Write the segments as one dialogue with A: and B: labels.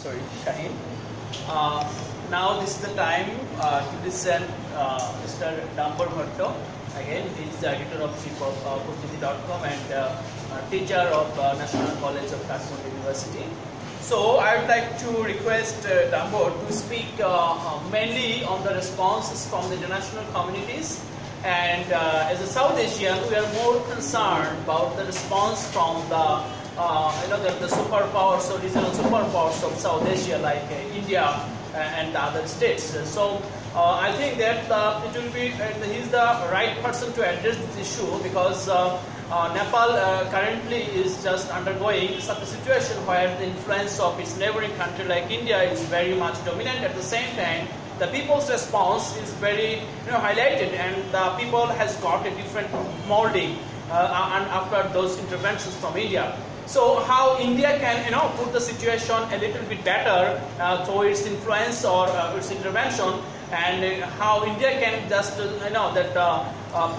A: sorry, Shaheen. Now this is the time to listen Mr. Damber Bhatta. Again, he is the editor of Kutniti.com and teacher of National College of Kashmir University. So I would like to request Damber to speak mainly on the responses from the international communities. And as a South Asian, we are more concerned about the response from the the superpowers or regional superpowers of South Asia, like India and the other states. So I think that it will be he's the right person to address this issue, because Nepal currently is just undergoing such a situation where the influence of its neighboring country like India is very much dominant. At the same time, the people's response is very highlighted, and the people has got a different molding after those interventions from India. So how India can put the situation a little bit better through its influence or its intervention, and how India can just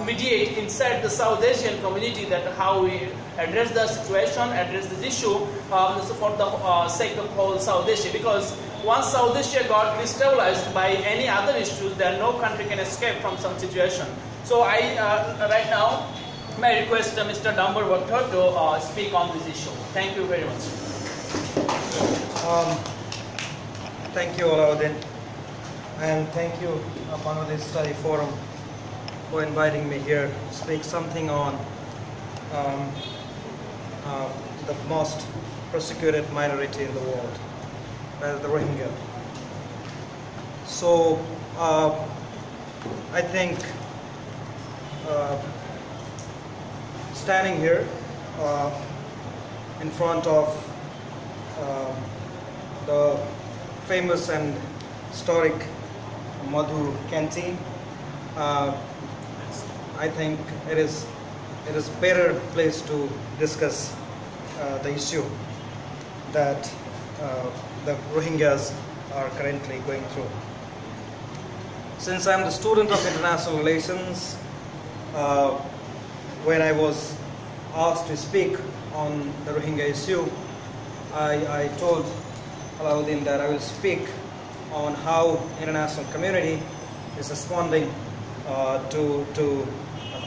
A: mediate inside the South Asian community, that how we address the situation, address this issue for the sake of whole South Asia. Because once South Asia got destabilized by any other issues, then no country can escape from some situation. So I right now may I request Mr. Damber Bhatta to speak on this issue. Thank you very much.
B: Thank you, Alauddin, and thank you, Bangladesh Study Forum, for inviting me here to speak something on the most persecuted minority in the world, the Rohingya. So I think standing here in front of the famous and historic Madhu canteen, I think it is better place to discuss the issue that the Rohingyas are currently going through. Since I'm the student of international relations, when I was asked to speak on the Rohingya issue, I told Alauddin that I will speak on how international community is responding to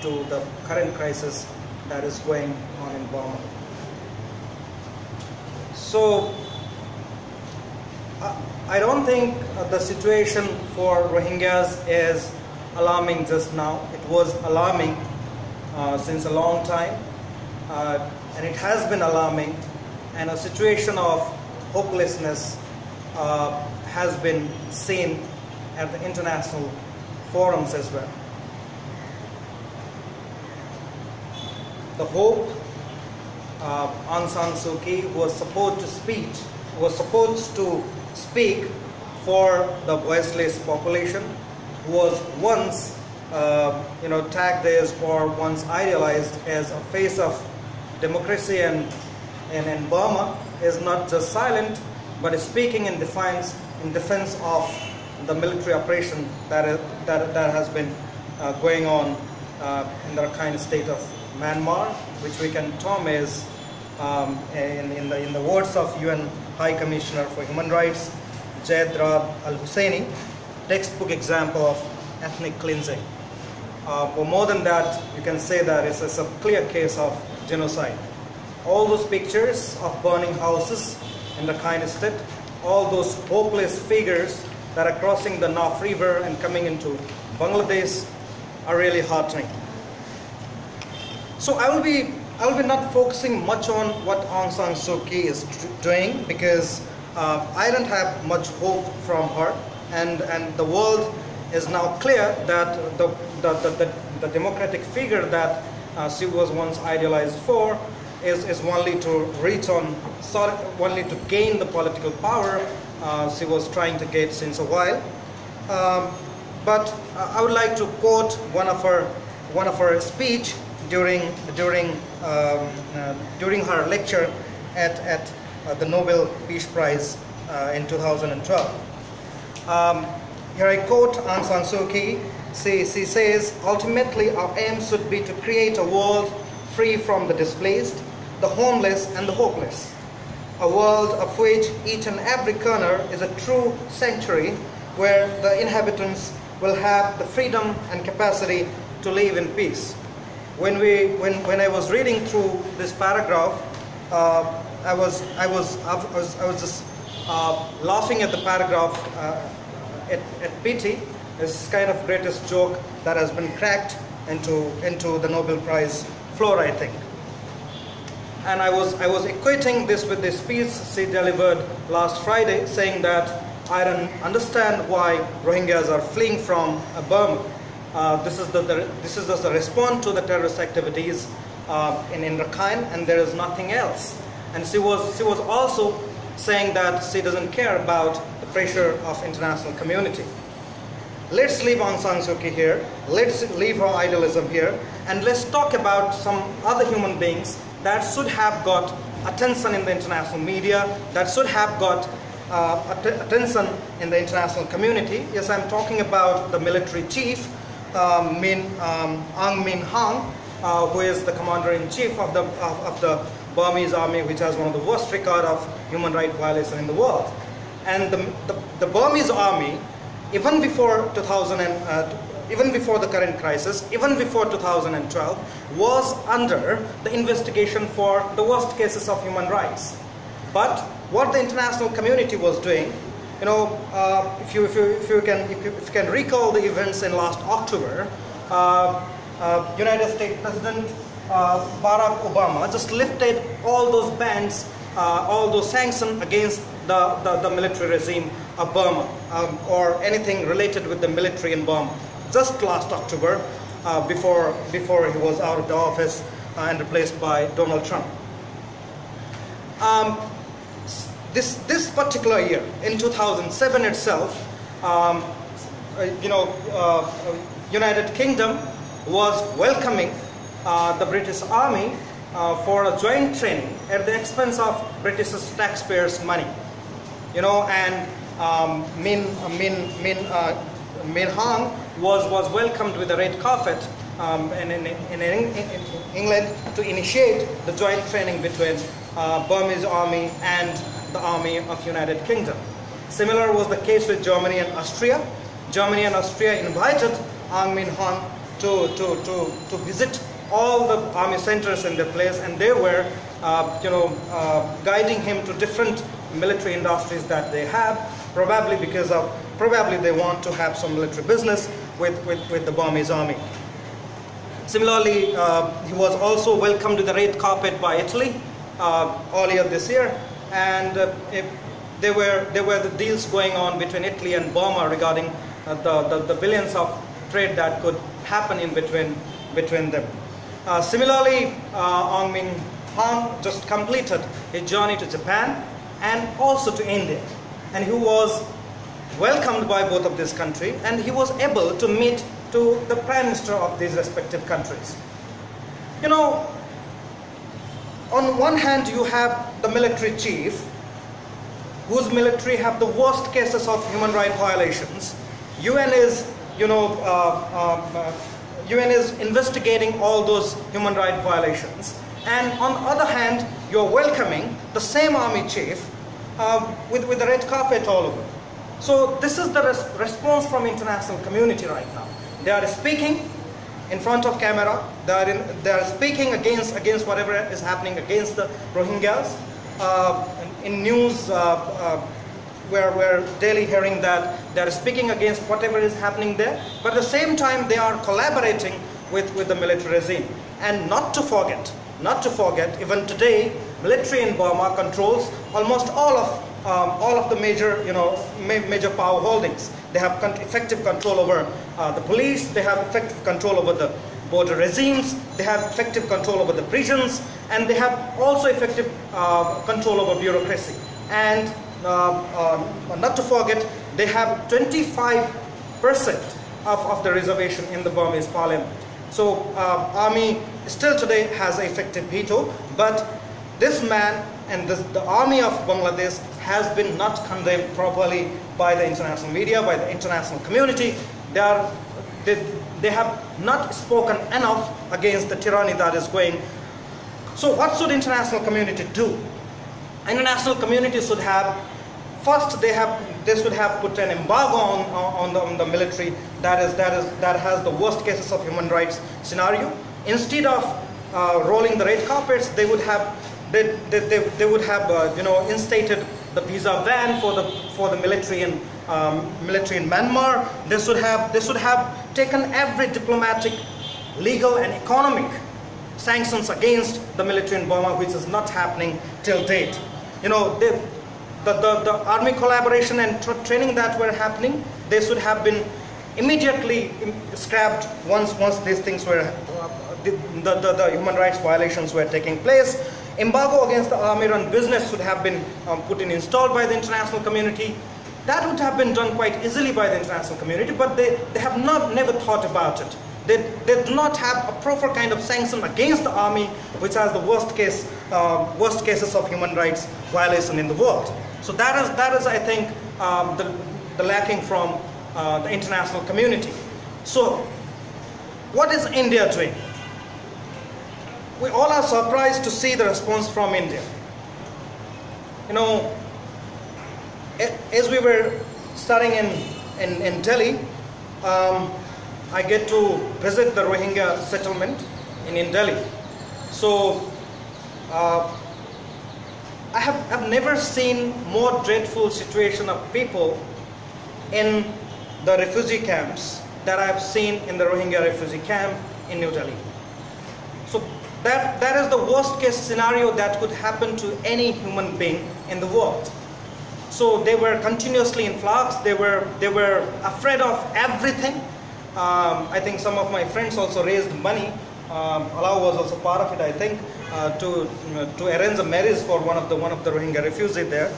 B: the current crisis that is going on in Burma. So I don't think the situation for Rohingyas is alarming just now. It was alarming since a long time, and it has been alarming, and a situation of hopelessness has been seen at the international forums as well. The hope Aung San Suu Kyi was supposed to speak for the voiceless population, who was once tagged as or once idealized as a face of democracy and Burma, is not just silent, but is speaking in defense of the military operation that has been going on in the Rakhine state of Myanmar, which we can term as, in the words of UN High Commissioner for Human Rights, Zaid Rad Al Husseini, textbook example of ethnic cleansing. But more than that, you can say that it's a clear case of genocide. All those pictures of burning houses in the Rakhine state, all those hopeless figures that are crossing the North River and coming into Bangladesh are really heartening. So I will be not focusing much on what Aung San Suu Kyi is doing, because I don't have much hope from her, and the world is now clear that the democratic figure that she was once idealized for is only to only to gain the political power she was trying to get since a while. But I would like to quote one of her speech during her lecture at the Nobel Peace Prize in 2012. Here I quote Aung San Suu Kyi. She says, "Ultimately, our aim should be to create a world free from the displaced, the homeless, and the hopeless. a world of which each and every corner is a true sanctuary where the inhabitants will have the freedom and capacity to live in peace. When I was reading through this paragraph, I was just laughing at the paragraph at pity. This kind of greatest joke that has been cracked into the Nobel Prize floor, I think. And I was equating this with the speech she delivered last Friday, saying that I don't understand why Rohingyas are fleeing from Burma. This is just a response to the terrorist activities in Rakhine, and there is nothing else. And she was also saying that she doesn't care about the pressure of international community. Let's leave Aung San Suu Kyi here, let's leave her idealism here, and let's talk about some other human beings that should have got attention in the international media, that should have got attention in the international community. Yes, I'm talking about the military chief, Aung Min Hang, who is the commander-in-chief of the Burmese army, which has one of the worst record of human rights violation in the world. And the Burmese army, even before the current crisis, even before 2012, was under the investigation for the worst cases of human rights. But what the international community was doing, you know, if you can recall the events in last October, United States President Barack Obama just lifted all those bans, all those sanctions against the military regime of Burma, or anything related with the military in Burma, just last October, before he was out of the office and replaced by Donald Trump. This particular year, in 2007 itself, United Kingdom was welcoming the British Army for a joint training at the expense of British taxpayers' money. You know, and Min Hang was welcomed with a red carpet in England to initiate the joint training between Burmese army and the army of United Kingdom. Similar was the case with Germany and Austria. Germany and Austria invited Aung Min Hang to visit all the army centers in their place, and they were guiding him to different military industries that they have, probably they want to have some military business with the Burmese army. Similarly, he was also welcomed to the red carpet by Italy earlier this year, and there were the deals going on between Italy and Burma regarding the billions of trade that could happen in between them. Similarly, Aung Min Hang just completed his journey to Japan and also to India, and he was welcomed by both of these countries, and he was able to meet to the Prime Minister of these respective countries. You know, on one hand you have the military chief, whose military have the worst cases of human rights violations. UN is investigating all those human rights violations, and on the other hand you're welcoming the same army chief with the red carpet all over. So this is the response from international community right now. They are speaking in front of camera. They are speaking against whatever is happening against the Rohingyas. In news, we're daily hearing that they are speaking against whatever is happening there. But at the same time, they are collaborating with the military regime. And not to forget, even today, military in Burma controls almost all of the major power holdings. They have effective control over the police. They have effective control over the border regimes. They have effective control over the prisons, and they have also effective control over bureaucracy. And not to forget, they have 25% of the reservation in the Burmese parliament. So army still today has an effective veto, but this man and the army of Bangladesh has been not condemned properly by the international media, by the international community. They have not spoken enough against the tyranny that is going. So what should international community do? international community should have, first they should have put an embargo on the military that has the worst cases of human rights scenario. Instead of rolling the red carpets, they would have instated the visa ban for the military in Myanmar. They should have taken every diplomatic, legal and economic sanctions against the military in Burma, which is not happening till date. The army collaboration and training that were happening, they should have been immediately scrapped once these things were, the human rights violations were taking place. Embargo against the army-run business should have been installed by the international community. That would have been done quite easily by the international community, but they have never thought about it. They do not have a proper kind of sanction against the army, which has the worst cases of human rights violation in the world. So that is I think, the lacking from the international community. So what is India doing? We all are surprised to see the response from India. As we were studying in Delhi, I get to visit the Rohingya settlement in Delhi. So I've never seen more dreadful situation of people in the refugee camps that I've seen in the Rohingya refugee camp in New Delhi. So that is the worst case scenario that could happen to any human being in the world. So they were continuously in flux. They were afraid of everything. I think some of my friends also raised money. Allah was also part of it, I think, to arrange a marriage for one of the Rohingya refugees there.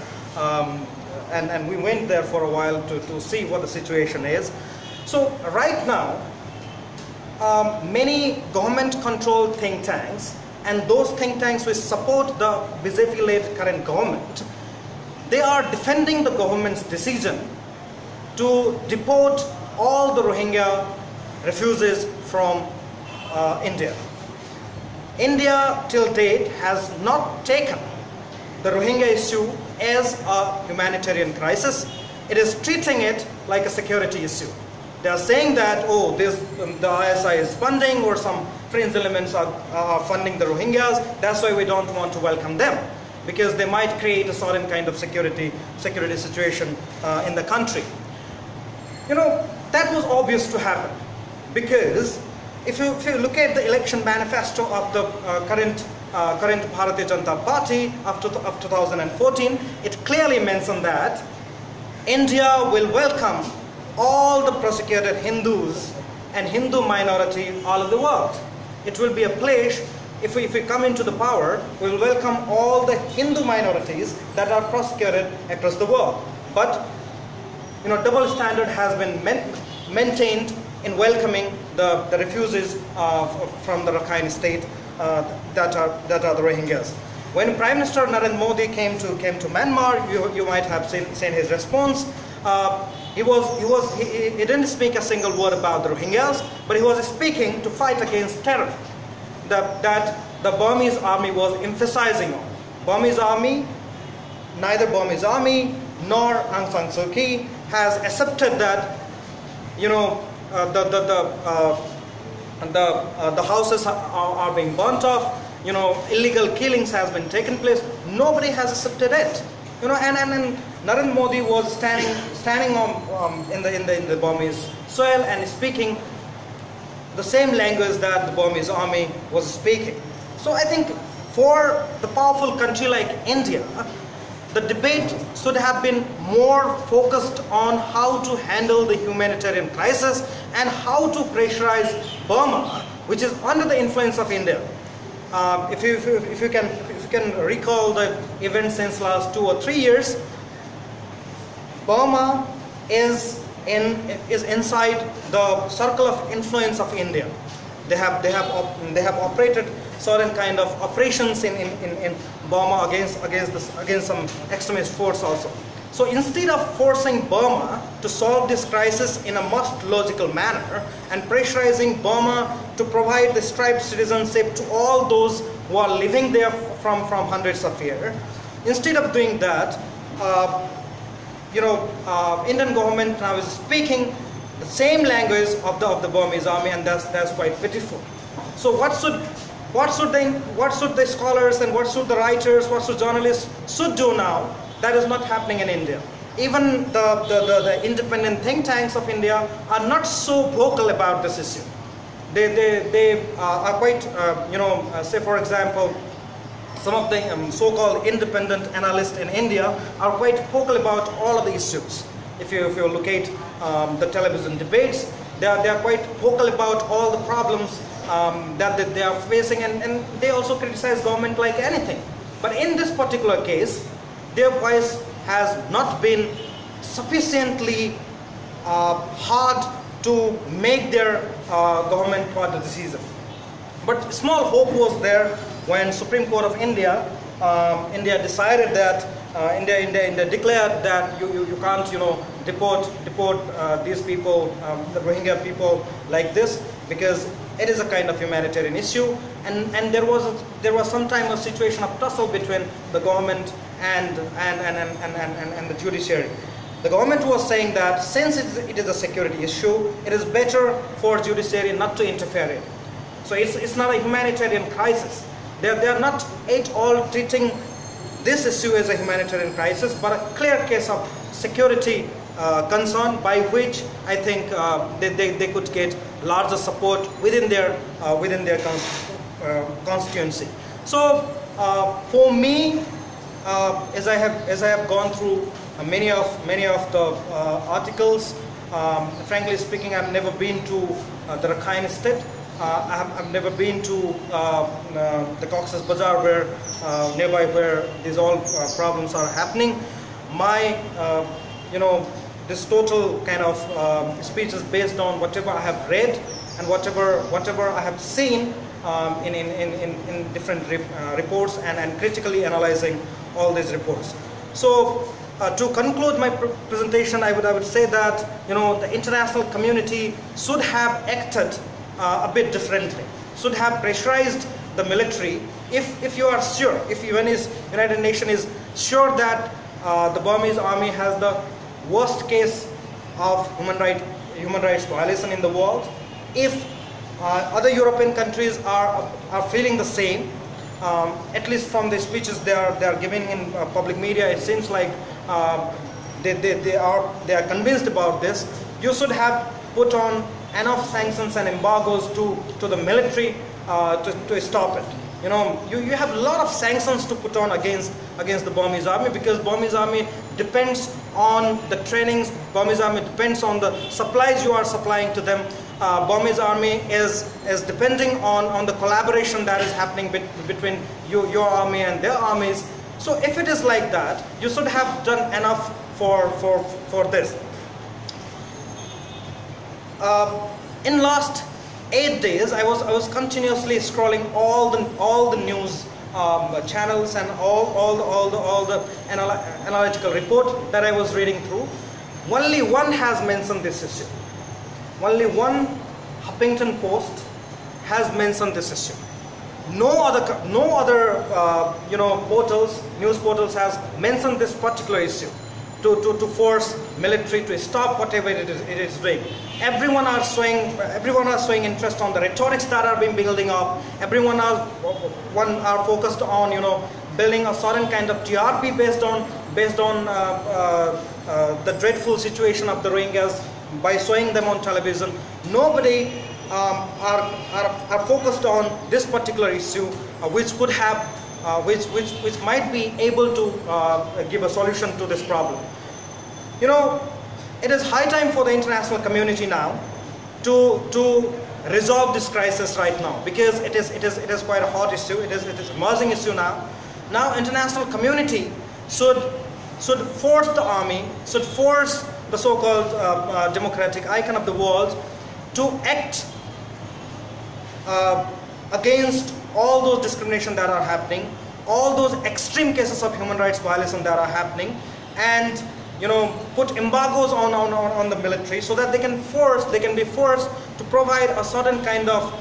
B: And we went there for a while to see what the situation is. So right now, many government-controlled think tanks and those think tanks which support the BJP-led current government, they are defending the government's decision to deport all the Rohingya refugees from India. India till date has not taken the Rohingya issue as a humanitarian crisis. It is treating it like a security issue. They are saying that, the ISI is funding, or some fringe elements are funding the Rohingyas, that's why we don't want to welcome them, because they might create a certain kind of security situation in the country. That was obvious to happen, because if you look at the election manifesto of the current Bharatiya Janata Party of 2014, it clearly mentioned that India will welcome all the persecuted Hindus and Hindu minority all over the world. It will be a place, if we come into the power, we will welcome all the Hindu minorities that are persecuted across the world. But double standard has been maintained in welcoming the refugees from the Rakhine state that are the Rohingyas. When Prime Minister Narendra Modi came to Myanmar, you might have seen his response. He didn't speak a single word about the Rohingyas, but he was speaking to fight against terror that the Burmese army was emphasizing on. Neither Burmese army nor Aung San Suu Kyi has accepted that the houses are being burnt off. Illegal killings has been taken place. Nobody has accepted it. And Narendra Modi was standing on in the Burmese soil and speaking the same language that the Burmese army was speaking. So I think for the powerful country like India, the debate should have been more focused on how to handle the humanitarian crisis and how to pressurize Burma, which is under the influence of India. If you can recall the events since last 2 or 3 years, Burma is inside the circle of influence of India. They have operated certain kind of operations in Burma against some extremist force also. So instead of forcing Burma to solve this crisis in a most logical manner and pressurizing Burma to provide the striped citizenship to all those who are living there from hundreds of years, Instead of doing that, Indian government now is speaking the same language of the Burmese army, and that's quite pitiful. So what should the scholars and what should the writers, what should journalists should do now? That is not happening in India. Even the independent think tanks of India are not so vocal about this issue. They are quite, say for example, some of the so-called independent analysts in India are quite vocal about all of the issues. If you look at the television debates, they are quite vocal about all the problems that they are facing, and they also criticize government like anything. But in this particular case, their voice has not been sufficiently hard to make their government part of the decision. But small hope was there when Supreme Court of India decided that India declared that you can't deport these people, the Rohingya people, like this, because it is a kind of humanitarian issue, and there was sometime a situation of tussle between the government and the judiciary. The government was saying that since it is a security issue, it is better for judiciary not to interfere in. So it's not a humanitarian crisis. They are not at all treating this issue as a humanitarian crisis, but a clear case of security concern, by which I think they could get larger support within their constituency. So for me, as I have gone through many of the articles, frankly speaking, I've never been to the Rakhine state. I've never been to the Cox's Bazar, where nearby where these all problems are happening. My this total kind of speech is based on whatever I have read and whatever I have seen in different reports, and critically analyzing all these reports. So to conclude my presentation, I would say that the international community should have acted a bit differently, should have pressurized the military. If you are sure, if United Nations is sure that the Burmese army has the worst case of human rights violation in the world, if other European countries are feeling the same, at least from the speeches they are giving in public media, it seems like they are convinced about this. You should have put on enough sanctions and embargoes to the military to stop it. You have a lot of sanctions to put on against the Burmese army, because Burmese army depends on the trainings, Burmese army depends on the supplies you are supplying to them. Burmese army is depending on the collaboration that is happening between your army and their armies. So if it is like that, you should have done enough for this. In last 8 days, I was continuously scrolling all the news channels and all the analytical report that I was reading through. Only one has mentioned this issue. Only one Huffington Post has mentioned this issue. No other news portals has mentioned this particular issue to force military to stop whatever it is doing. Everyone are showing interest on the rhetorics that are being building up. Everyone are focused on building a certain kind of TRP based on the dreadful situation of the Rohingyas by showing them on television. Nobody are focused on this particular issue, which could have which might be able to give a solution to this problem. It is high time for the international community now to resolve this crisis right now, because it is quite a hot issue. It is emerging issue now. Now international community should force the army, should force the so-called democratic icon of the world to act against all those discrimination that are happening, all those extreme cases of human rights violation that are happening, and put embargoes on the military so that they can be forced to provide a certain kind of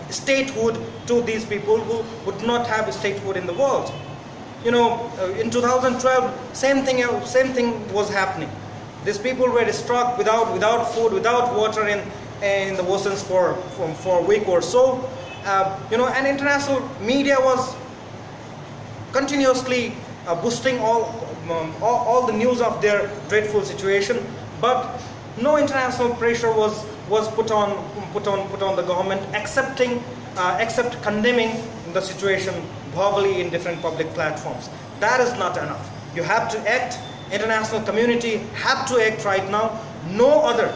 B: statehood to these people who would not have a statehood in the world. In 2012, same thing was happening. These people were struck without food, without water in the oceans for a week or so. And international media was continuously boosting all the news of their dreadful situation, but no international pressure was put on the government, except condemning the situation verbally in different public platforms. That is not enough. You have to act. International community have to act right now. No other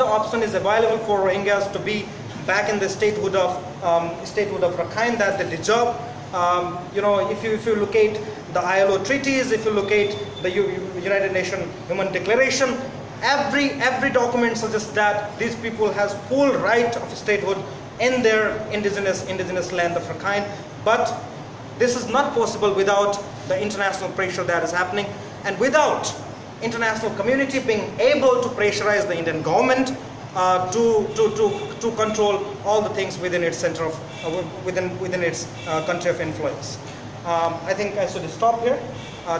B: option is available for Rohingyas to be back in the statehood of Rakhine that they deserve. If you look at the ILO treaties, if you look at the United Nations Human Declaration, every document suggests that these people has full right of statehood in their indigenous land of Rakhine. But this is not possible without the international pressure that is happening, and without international community being able to pressurize the Indian government to control all the things within its center of within its country of influence. I think I should stop here.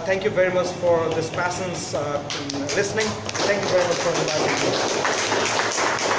B: Thank you very much for this person's listening. Thank you very much for inviting me.